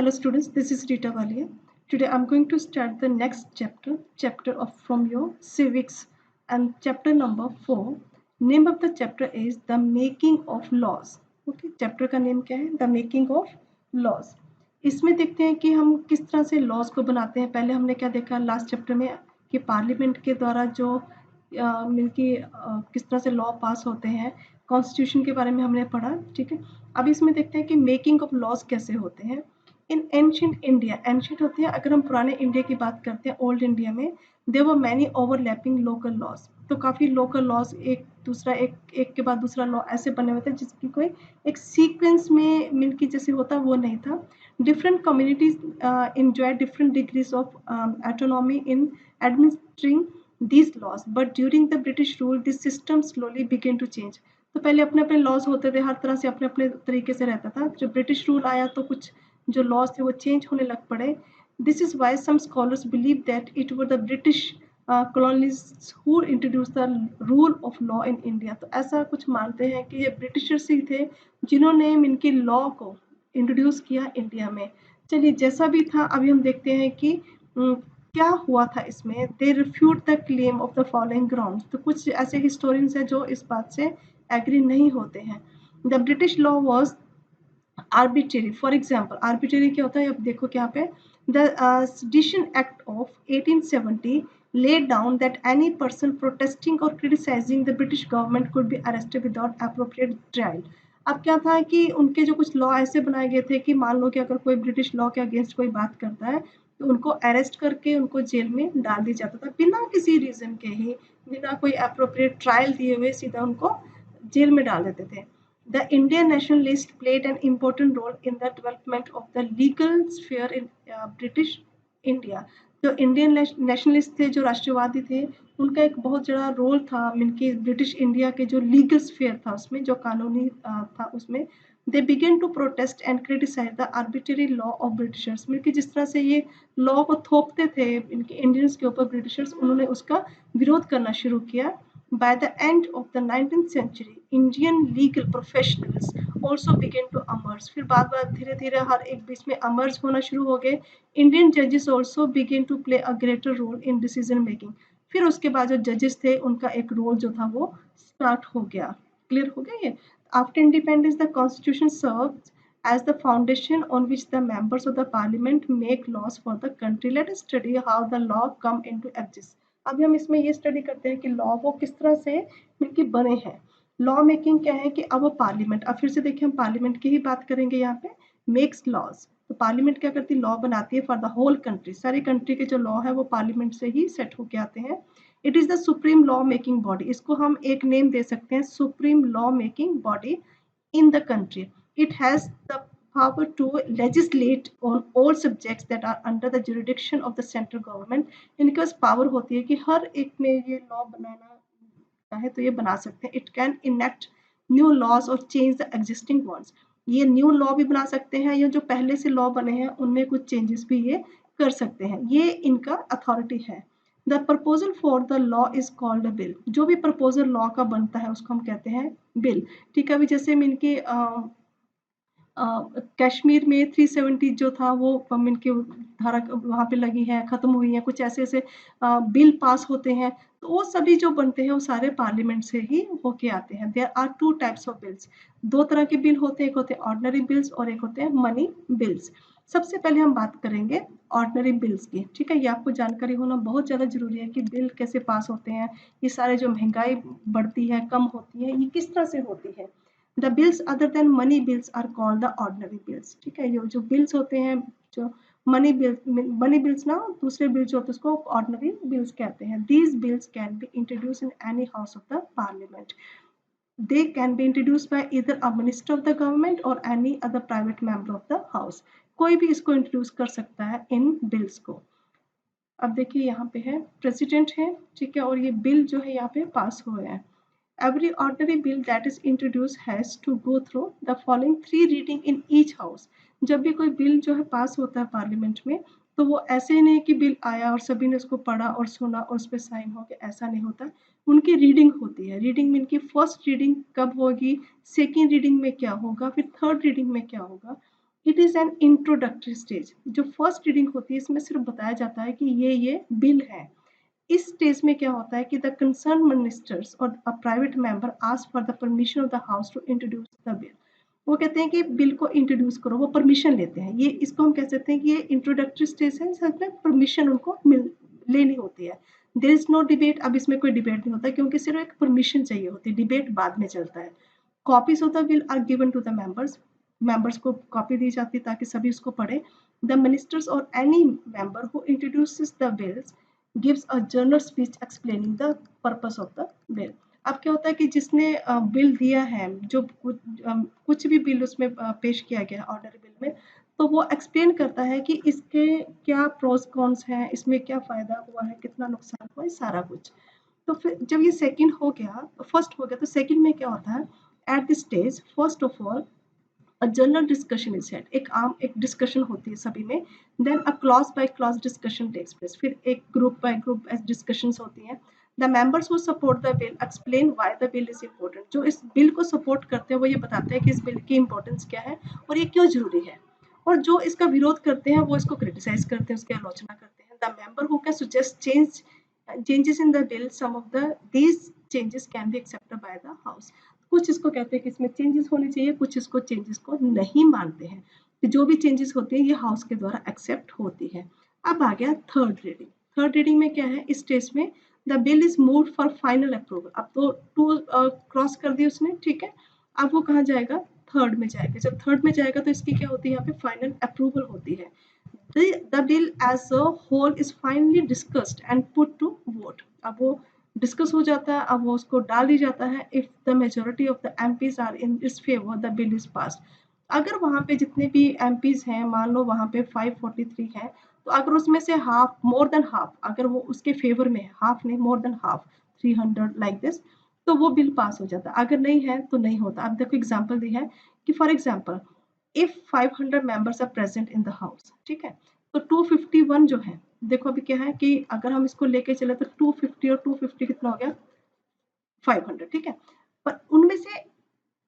Hello students, this is Rita Walia. Today I'm going to start the next chapter of from your civics and chapter number 4. Name of the chapter is The Making of Laws. Okay, chapter का name क्या है? The Making of Laws. इसमें देखते हैं कि हम किस तरह से लॉज को बनाते हैं. पहले हमने क्या देखा लास्ट चैप्टर में कि पार्लियामेंट के द्वारा जो मिलके किस तरह से लॉ पास होते हैं, कॉन्स्टिट्यूशन के बारे में हमने पढ़ा. ठीक है, अब इसमें देखते हैं कि मेकिंग ऑफ लॉज कैसे होते हैं. इन एंशियंट इंडिया, एंशियंट होती है अगर हम पुराने इंडिया की बात करते हैं, ओल्ड इंडिया में there were many overlapping local laws. तो काफ़ी लोकल लॉज एक दूसरा एक के बाद दूसरा लॉ ऐसे बने हुए थे जिसकी कोई एक सीक्वेंस में मिलके जैसे होता वो नहीं था. Different communities enjoy different degrees of autonomy in administering these laws, but during the British rule this system slowly began to change. तो पहले अपने अपने लॉज होते थे, हर तरह से अपने अपने तरीके से रहता था. जब ब्रिटिश रूल आया तो कुछ जो लॉज थे वो चेंज होने लग पड़े. This is why some scholars believe that it were the British colonists who introduced the rule of law in India. तो ऐसा कुछ मानते हैं कि ये ब्रिटिशर्स ही थे जिन्होंने इनके लॉ को इंट्रोड्यूस किया इंडिया में. चलिए जैसा भी था अभी हम देखते हैं कि क्या हुआ था इसमें. They refute the claim of the following grounds. तो कुछ ऐसे हिस्टोरियंस हैं जो इस बात से एग्री नहीं होते हैं. The British law was arbitrary. For example arbitrary क्या होता है, अब देखो क्या पे the sedition act of 1870 laid down that any person protesting or criticizing the British government could be arrested without appropriate trial. अब क्या था कि उनके जो कुछ लॉ ऐसे बनाए गए थे कि मान लो कि अगर कोई ब्रिटिश लॉ के अगेंस्ट कोई बात करता है तो उनको अरेस्ट करके उनको जेल में डाल दिया जाता था बिना किसी रीजन के ही, बिना कोई अप्रोप्रिएट ट्रायल दिए हुए सीधा उनको जेल में डाल देते थे. The Indian nationalists played an important role in the development of the legal sphere in British India. जो इंडियन नेशनलिस्ट थे, जो राष्ट्रवादी थे, उनका एक बहुत बड़ा रोल था इनके ब्रिटिश इंडिया के जो लीगल स्फीयर था उसमें, जो कानूनी था उसमें. They began to protest and criticise the arbitrary law of Britishers. मिलके जिस तरह से ये लॉ को थोपते थे इनके इंडियंस के ऊपर ब्रिटिशर्स, उन्होंने उसका विरोध करना शुरू किया. By the end of the 19th century, Indian legal professionals also began to emerge. फिर बाद धीरे धीरे हर एक बीच में emerge होना शुरू हो गए. Indian judges also began to play a greater role in decision making. फिर उसके बाद जो जजेस थे उनका एक रोल जो था वो स्टार्ट हो गया. क्लियर हो गया ये. After independence, the constitution served as the foundation on which the members of the parliament make laws for the country. Let us study how the law come into exist. अभी हम इसमें ये study करते हैं कि लॉ वो किस तरह से मिलके बने हैं. लॉ मेकिंग क्या है कि अब पार्लियामेंट, अब फिर से देखिए हम पार्लियामेंट की ही बात करेंगे यहाँ पे. Makes laws. तो पार्लियामेंट क्या करती है, लॉ बनाती है फॉर द होल कंट्री. सारी कंट्री के जो लॉ है वो पार्लियामेंट से ही सेट होके आते हैं. It is the supreme law making body. इसको हम एक नेम दे सकते हैं, supreme law making body in the country. It has the power to legislate on all subjects that are under the jurisdiction of the central government. इनके पास power होती है कि हर एक में ये लॉ बनाना चाहे तो ये बना सकते हैं. It can enact new laws or change the existing ones. ये न्यू लॉ भी बना सकते हैं, या जो पहले से लॉ बने हैं उनमें कुछ चेंजेस भी ये कर सकते हैं. ये इनका अथॉरिटी है. The proposal for the law is called a bill. जो भी प्रपोजल लॉ का बनता है उसको हम कहते हैं बिल. ठीक है, अभी जैसे इनके कश्मीर में 370 जो था वो इनके धारा वहाँ पे लगी है, खत्म हुई है, कुछ ऐसे ऐसे बिल पास होते हैं. तो वो सभी जो बनते हैं वो सारे पार्लियामेंट से ही होके आते हैं. There are two types of bills. दो तरह के बिल होते हैं, एक होते हैं ऑर्डिनरी बिल्स और एक होते हैं मनी बिल्स. सबसे पहले हम बात करेंगे ऑर्डिनरी बिल्स की. ठीक है, ये आपको जानकारी होना बहुत ज़्यादा जरूरी है कि बिल कैसे पास होते हैं. ये सारे जो महंगाई बढ़ती है, कम होती है, ये किस तरह से होती है. The bills other than money bills are called the ordinary bills. ठीक है, ये जो bills होते हैं, जो money bills ना, दूसरे bills जो होते हैं उसको ordinary bills कहते हैं. These bills can be introduced in any house of the parliament. They can be introduced by either a minister of the government or any other private member of the house. कोई भी इसको introduce कर सकता है इन bills को. अब देखिए यहाँ पे है प्रेसिडेंट है, ठीक है, और ये बिल जो है यहाँ पे पास हुए हैं. Every ordinary bill that is introduced has to go through the following 3 reading in each house. जब भी कोई बिल जो है पास होता है पार्लियामेंट में, तो वो ऐसे ही नहीं कि बिल आया और सभी ने उसको पढ़ा और सुना और उस पर साइन हो गया, ऐसा नहीं होता. उनकी रीडिंग होती है. रीडिंग में इनकी फर्स्ट रीडिंग कब होगी, सेकेंड रीडिंग में क्या होगा, फिर थर्ड रीडिंग में क्या होगा. It is an introductory stage. जो फर्स्ट रीडिंग होती है इसमें सिर्फ बताया जाता है कि ये बिल है। इस स्टेज में क्या होता है कि द कंसर्न मिनिस्टर्स और a private member ask for the permission of the house to introduce the bill. वो कहते हैं कि बिल को इंट्रोड्यूस करो, वो परमिशन लेते हैं। ये इसको हम कह सकते हैं कि ये इंट्रोडक्टरी स्टेज है, इसमें परमिशन उनको लेनी होती है। There is no debate. अब इसमें कोई डिबेट नहीं होता क्योंकि सिर्फ एक परमिशन चाहिए होती है, डिबेट बाद में चलता है। Copies of the bill are given to the members. Members को कॉपी दी जाती है ताकि सभी उसको पढ़े। द मिनिस्टर्स और any member who introduces the bills gives a general speech explaining the purpose of the bill. अब क्या होता है कि जिसने बिल दिया है, जो कुछ भी बिल उसमें पेश किया गया ऑर्डर बिल में, तो वो एक्सप्लेन करता है कि इसके क्या प्रोस कॉन्स हैं, इसमें क्या फायदा हुआ है, कितना नुकसान हुआ है, सारा कुछ। तो फिर जब ये सेकंड हो गया, फर्स्ट हो गया, तो सेकंड में क्या होता है, at this stage first of all a general discussion is held. एक डिस्कशन होती है सभी में। Then a clause by clause discussion takes place. फिर एक ग्रुप बाय ग्रुप डिस्कशंस होती हैं। The members who support the bill explain why the bill is important. जो इस बिल को सपोर्ट करते हैं वो ये बताते हैं कि इस बिल की इंपॉर्टेंस क्या है और ये क्यों जरूरी है। और जो इसका विरोध करते हैं वो इसको क्रिटिसाइज करते हैं, उसकी आलोचना करते हैं। The member who can suggest changes in the bill, some of these changes can be accepted by the house। कुछ इसको कहते हैं कि इसमें चेंजेस होने चाहिए, कुछ इसको चेंजेस को नहीं मानते हैं कि जो भी चेंजेस होती है ये हाउस के द्वारा एक्सेप्ट होती है। अब आ गया थर्ड रीडिंग। थर्ड रीडिंग में क्या है, इस स्टेज में the bill is moved for final approval. अब तो टू क्रॉस कर दी उसने, ठीक है। अब वो कहाँ जाएगा, थर्ड में जाएगा। जब थर्ड में जाएगा तो इसकी क्या होती है, यहाँ पे फाइनल अप्रूवल होती है। The bill as a whole is finally discussed and put to vote। अब वो डिस्कस हो जाता है, अब वो उसको डाल दी जाता है। If the majority of the MPs are in his favour the bill is passed. अगर वहां पे जितने भी एमपीज हैं, मान लो वहां पे 543 है, तो अगर उसमें से हाफ, मोर देन हाफ, अगर वो उसके फेवर में है, हाफ नहीं more than half, 300 like this, तो वो बिल पास हो जाता है। अगर नहीं है तो नहीं होता। अब देखो एग्जाम्पल दी है कि for example if 500 members are present in the house, ठीक है, तो 251 जो है, देखो अभी क्या है कि अगर हम इसको लेके चले तो 250 और 250 कितना हो गया, 500, ठीक है। पर उनमें से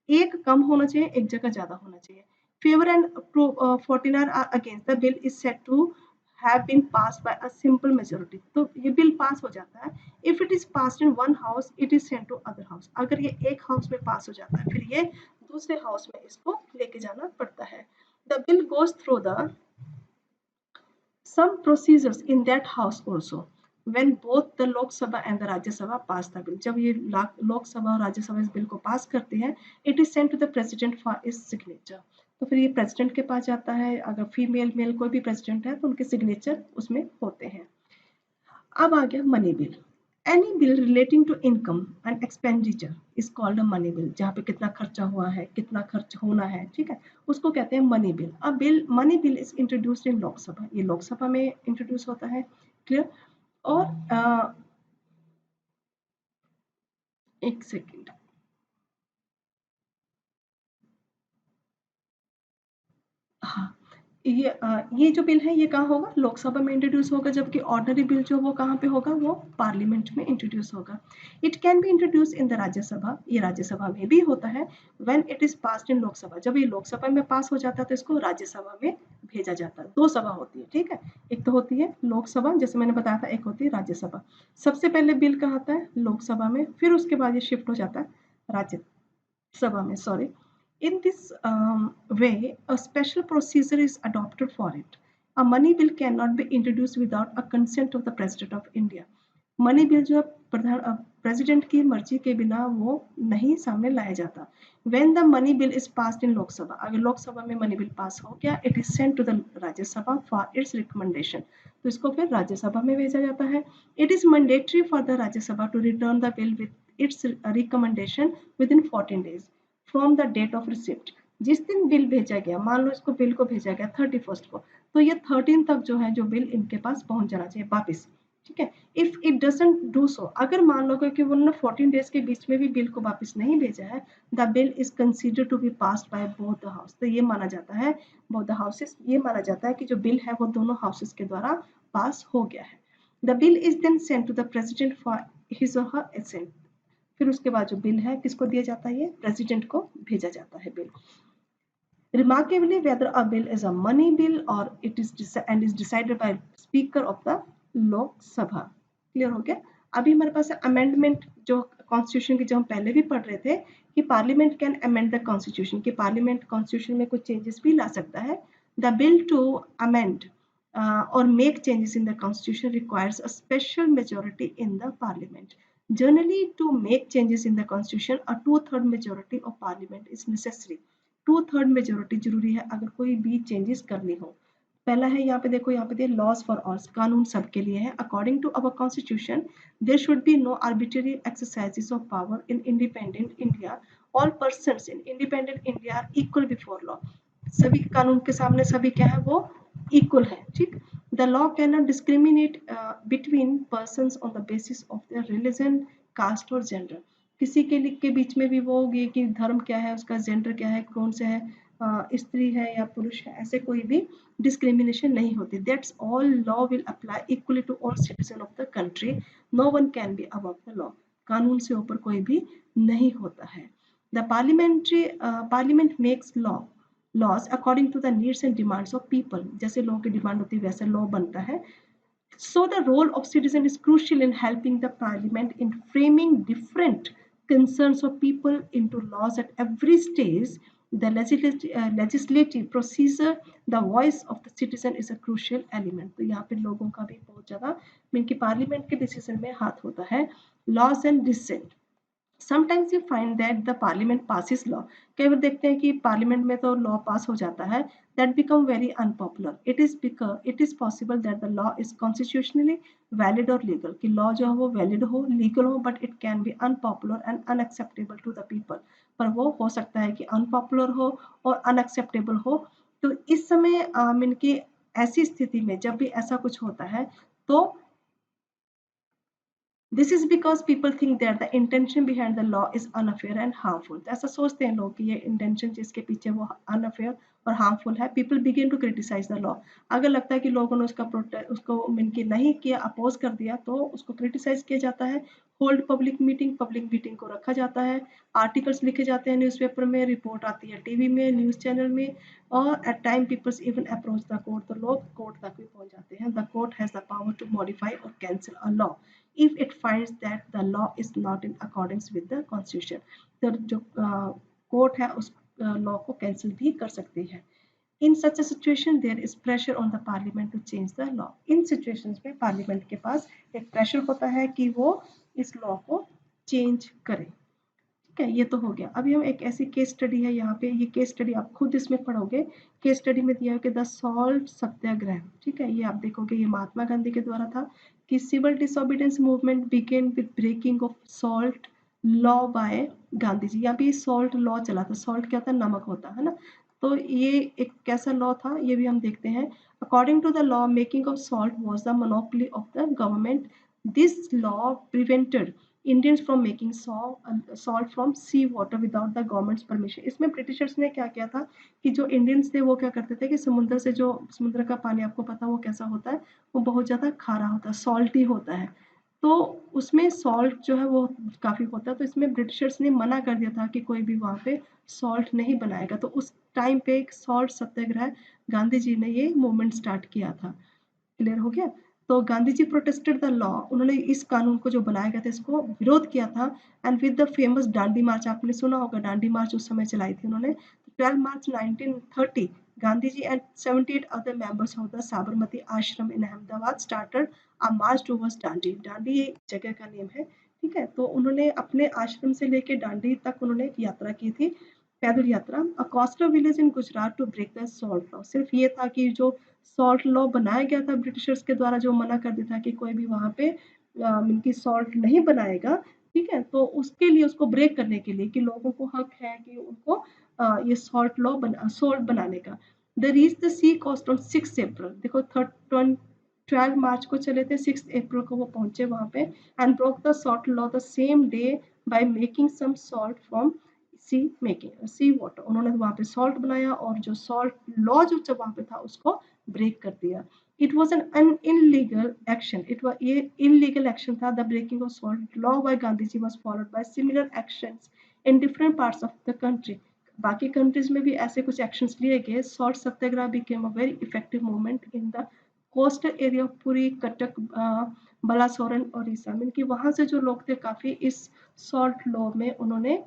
एक कम होना चाहिए, एक जगह ज्यादा होना चाहिए। Favour and 49 are against the bill is set to have been pass by a simple majority. तो ये बिल पास हो जाता है। If it is pass in one house it is sent to other house. अगर ये एक house में पास हो जाता है फिर ये दूसरे हाउस में इसको लेके जाना पड़ता है। The bill goes through the some procedures in that house also when both the Lok Sabha and the Rajya Sabha pass the bill। जब ये लोक सभा और राज्य सभा इस बिल को पास करते हैं, it is sent to the president for his signature. तो फिर ये प्रेसिडेंट के पास जाता है। अगर फीमेल मेल कोई भी प्रेसिडेंट है तो उनके सिग्नेचर उसमें होते हैं। अब आ गया money bill. Any bill relating to income and expenditure is called a money bill. जहाँ पे कितना खर्चा हुआ है, कितना खर्च होना है, ठीक है, उसको कहते हैं मनी बिल। अब bill money bill is introduced in Lok Sabha. ये लोकसभा में इंट्रोड्यूस होता है, क्लियर। और एक सेकेंड, हाँ, ये जो बिल है ये कहाँ होगा, लोकसभा में इंट्रोड्यूस होगा। जबकि ऑर्डनरी बिल जो वो कहाँ पे होगा, वो पार्लियामेंट में इंट्रोड्यूस होगा। It can be introduce in the Rajya Sabha. ये राज्यसभा में भी होता है। When it is passed in Lok Sabha, जब ये लोकसभा में पास हो जाता है तो इसको राज्यसभा में भेजा जाता है। दो सभा होती है, ठीक है। एक तो होती है लोकसभा, जैसे मैंने बताया था, एक होती है राज्यसभा। सबसे पहले बिल कहाँ आता है, लोकसभा में, फिर उसके बाद ये शिफ्ट हो जाता है राज्यसभा में, sorry. In this way, a special procedure is adopted for it. A money bill cannot be introduced without a consent of the President of India। Money bill जो है प्रेसिडेंट की मर्जी के बिना वो नहीं सामने लाया जाता। When the money bill is passed in Lok Sabha, अगर लोकसभा में मनी बिल पास हो गया, it is sent to the Rajya Sabha for its recommendation। तो इसको फिर राज्यसभा में भेजा जाता है। It is mandatory for the Rajya Sabha to return the bill with its recommendation within 14 days from the date of receipt. जिस दिन बिल भेजा गया, मान लो इसको बिल को भेजा गया 31 को, तो ये 13 तक जो है जो बिल इनके पास पहुंच जाना चाहिए वापिस, ठीक है। If it doesn't do so, अगर मान लो कि वो 14 डेज के बीच में भी बिल को वापस नहीं भेजा है, the bill is consider to be passed by both the house. तो ये माना जाता है, बोथ द हाउसेस, ये माना जाता है कि जो बिल है वो दोनों हाउसेस के द्वारा पास हो गया है। The bill is then sent to the president for his और हर असेंट। फिर उसके बाद जो बिल है किसको दिया जाता है, ये प्रेसिडेंट को भेजा जाता है bill. Remarkably, whether a bill is a money bill or it is decided by Speaker of the Lok Sabha. Clear हो गया? अभी हमारे पास अमेंडमेंट जो कॉन्स्टिट्यूशन की जो हम पहले भी पढ़ रहे थे कि parliament can amend the constitution, कि पार्लियामेंट कॉन्स्टिट्यूशन में कुछ चेंजेस भी ला सकता है. The bill to amend or make changes in the constitution requires a special majority in the parliament. Generally, to make changes in the constitution, a two-third majority of parliament is necessary. To-third majority जरूरी है अगर कोई भी changes करनी हो. पहला है यहाँ पे देखो, यहाँ पे लॉज फॉर ऑल, कानून सबके लिए है. According to our constitution there should be no arbitrary exercises of power in independent India. All persons in independent India are equal before law. सभी कानून के सामने सभी क्या है, वो इक्वल है. ठीक. The law can not discriminate between persons on the basis of their religion, caste और जेंडर. किसी के बीच में भी वो होगी कि धर्म क्या है, उसका जेंडर क्या है, कौन से है, स्त्री है या पुरुष है, ऐसे कोई भी डिस्क्रिमिनेशन नहीं होती. That's all law will apply equally to all citizen of the country. No one can be above the law. कानून से ऊपर कोई भी नहीं होता है. The parliament makes laws according to the needs and demands of people. जैसे लोगों की डिमांड होती है वैसे लॉ बनता है. So the role of citizen is crucial in helping the parliament in framing different concerns of people into laws at every stage. The legislative procedure, the voice of the citizen is a crucial element. तो यहाँ पे लोगों का भी बहुत ज़्यादा mean की parliament के डिसीजन में हाथ होता है. Laws and dissent. Sometimes you find that the parliament passes law. कई बार देखते हैं कि पार्लियामेंट में तो लॉ पास हो जाता है, that become very unpopular. It is possible that the law is constitutionally valid और लीगल, कि लॉ जो है वो वैलिड हो, लीगल हो, but it can be unpopular and unacceptable to the people. पर वो हो सकता है कि अनपॉपुलर हो और अनएक्सेप्टेबल हो. तो इस समय इनकी ऐसी स्थिति में जब भी ऐसा कुछ होता है तो this is because people think that the intention behind the law is unfair and harmful. तो ऐसा सोचते हैं लोग कि ये इंटेंशन जिसके पीछे वो अनफेयर और हार्मफुल है. People begin to criticise the law. अगर लगता है कि लोगों ने उसका प्रोटेस्ट उसको मिनके नहीं किया, अपोज कर दिया, तो उसको क्रिटिसाइज किया जाता है. होल्ड पब्लिक मीटिंग को रखा जाता है. आर्टिकल्स लिखे जाते हैं न्यूज़पेपर में, रिपोर्ट आती है टीवी में, न्यूज़ चैनल में, और at time peoples even approach the court. तो लोग कोर्ट तक भी पहुंच जाते हैं. The court has the power to modify और cancel a law if it finds that the law is not in accordance with the constitution. तो जो कोर्ट है उस लॉ को कैंसिल भी कर सकती है. In such a situation, there is pressure on the parliament to change the law. In situations में पार्लियामेंट के पास एक प्रेशर होता है कि वो इस लॉ को चेंज करे. ठीक है, ये तो हो गया. अभी हम एक ऐसी केस स्टडी है यहाँ पे, ये केस स्टडी आप खुद इसमें पढ़ोगे. केस स्टडी में दिया है कि द सॉल्ट सत्याग्रह. ठीक है, ये आप देखोगे ये महात्मा गांधी के द्वारा था कि civil disobedience movement began with breaking of salt law by Gandhi ji. यहाँ पे सॉल्ट लॉ चला था. सॉल्ट क्या था, नमक होता है ना. तो ये एक कैसा लॉ था ये भी हम देखते हैं. According to the law making of salt was the monopoly of the government. This law prevented Indians from making salt from sea water without the government's permission. इसमें ब्रिटिशर्स ने क्या किया था कि जो इंडियंस थे वो क्या करते थे कि समुद्र से, जो समुद्र का पानी आपको पता वो कैसा होता है, वो बहुत ज़्यादा खारा होता है, सॉल्टी होता है. तो उसमें सॉल्ट जो है वो काफ़ी होता है. तो इसमें ब्रिटिशर्स ने मना कर दिया था कि कोई भी वहाँ पे सॉल्ट नहीं बनाएगा. तो उस टाइम पे एक सॉल्ट सत्याग्रह गांधी जी ने ये मूवमेंट स्टार्ट किया था. क्लियर हो गया. तो Gandhi ji protested the law. उन्होंने इस कानून को जो बनाया गया था इसको विरोध किया था. एंड विद द फेमस डांडी मार्च, आपने सुना होगा डांडी मार्च उस समय चलाई थी उन्होंने. 12 March 1930 Gandhi ji and 78 other members of the Sabarmati Ashram in Ahmedabad started a march towards Dandi. Dandi एक जगह का नेम है. ठीक है, तो उन्होंने अपने आश्रम से लेके डांडी तक उन्होंने एक यात्रा की थी, पैदल यात्रा. A coastal village in Gujarat to break the salt law. सिर्फ ये था कि जो सॉल्ट लॉ बनाया गया था ब्रिटिशर्स के द्वारा, जो मना कर दिया था कि कोई भी वहाँ पे इनकी सॉल्ट नहीं बनाएगा. ठीक है, तो उसके लिए, उसको ब्रेक करने के लिए कि लोगों को हक है कि उनको ये सॉल्ट बनाने का. They reach the sea coast on 6 April. देखो 12 मार्च को चले थे, 6 अप्रैल को वो पहुंचे वहां पे. And broke the salt law the same day by making some salt from sea water. उन्होंने वहां पे सॉल्ट बनाया और जो सॉल्ट लॉ जो जब वहां पे था उसको ब्रेक कर दिया. It was an illegal action. ये इनलीगल एक्शन था. The breaking of salt law by Gandhi ji was followed by similar action in different parts of the country. बाकी कंट्रीज में भी ऐसे कुछ एक्शंस लिए गए। Salt Satyagraha became a very effective movement in the coastal area of Puri, Cuttack, Balasore, Odisha. Mean कि वहां से जो लोग थे काफी इस सॉल्ट लॉ में उन्होंने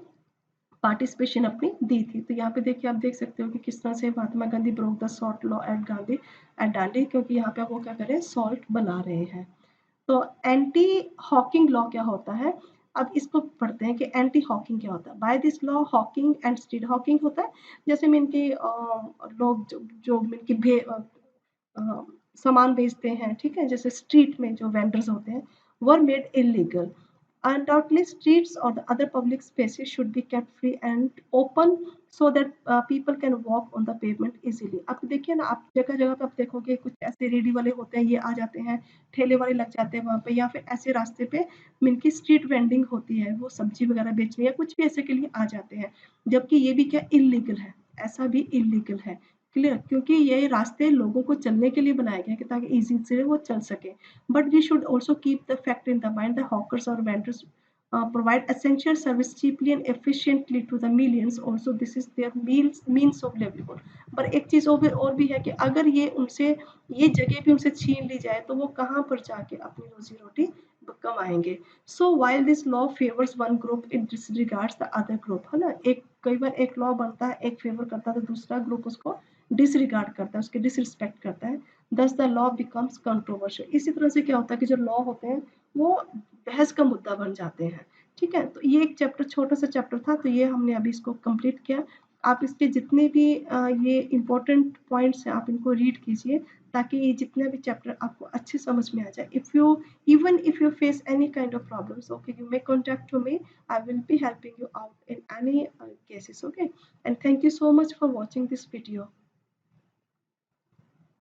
पार्टिसिपेशन अपनी दी थी। तो यहाँ पे देखिए, आप देख सकते हो कि किस तरह से Mahatma Gandhi broke the salt law at Gandhi at Dandi, क्योंकि यहाँ पे वो क्या करें, सॉल्ट बना रहे हैं। तो एंटी हॉकिंग लॉ क्या होता है, अब इसको पढ़ते हैं कि एंटी हॉकिंग क्या होता है। By this law hawking and street hawking होता है, जैसे मीन की लोग जो मीन की सामान बेचते हैं, ठीक है, जैसे स्ट्रीट में जो वेंडर्स होते हैं, were made illegal. Undoubtedly, streets or the other public spaces should be kept free and open so that people can walk on the pavement easily. आप देखिए ना, आप जगह जगह पे आप देखोगे कुछ ऐसे रेडी वाले होते हैं, ये आ जाते हैं, ठेले वाले लग जाते हैं वहां पे, या फिर ऐसे रास्ते पे मिनकी स्ट्रीट वेंडिंग होती है, वो सब्जी वगैरह बेचने या कुछ भी ऐसे के लिए आ जाते हैं, जबकि ये भी क्या इलीगल है, ऐसा भी इलीगल है। क्लियर, क्योंकि ये रास्ते लोगों को चलने के लिए बनाए गए हैं ताकि इजी से वो चल सके। But we should also keep the fact in the mind, the hawkers और vendors provide essential service cheaply and efficiently to the millions, also this is their means of livelihood। पर एक चीज और भी है कि अगर ये उनसे ये जगह भी उनसे छीन ली जाए तो वो कहाँ पर जाके अपनी रोजी रोटी कमाएंगे। So while this law favours one group it डिसरिगार्ड्स the other group, है ना, एक कई बार एक लॉ बनता है, एक फेवर करता है तो दूसरा ग्रुप उसको डिसरिगार्ड करता है, उसके डिसरिस्पेक्ट करता है। दस द लॉ बिकम्स कंट्रोवर्शियल। इसी तरह से क्या होता है कि जो लॉ होते हैं वो बहस का मुद्दा बन जाते हैं। ठीक है, तो ये एक चैप्टर, छोटा सा चैप्टर था, तो ये हमने अभी इसको कंप्लीट किया। आप इसके जितने भी ये इंपॉर्टेंट पॉइंट्स हैं आप इनको रीड कीजिए, ताकि ये जितने भी चैप्टर आपको अच्छे समझ में आ जाए। If you even if you face any kind of problems, okay, you may contact to me, I will be helping you out in any cases, okay। And thank you so much for watching this video।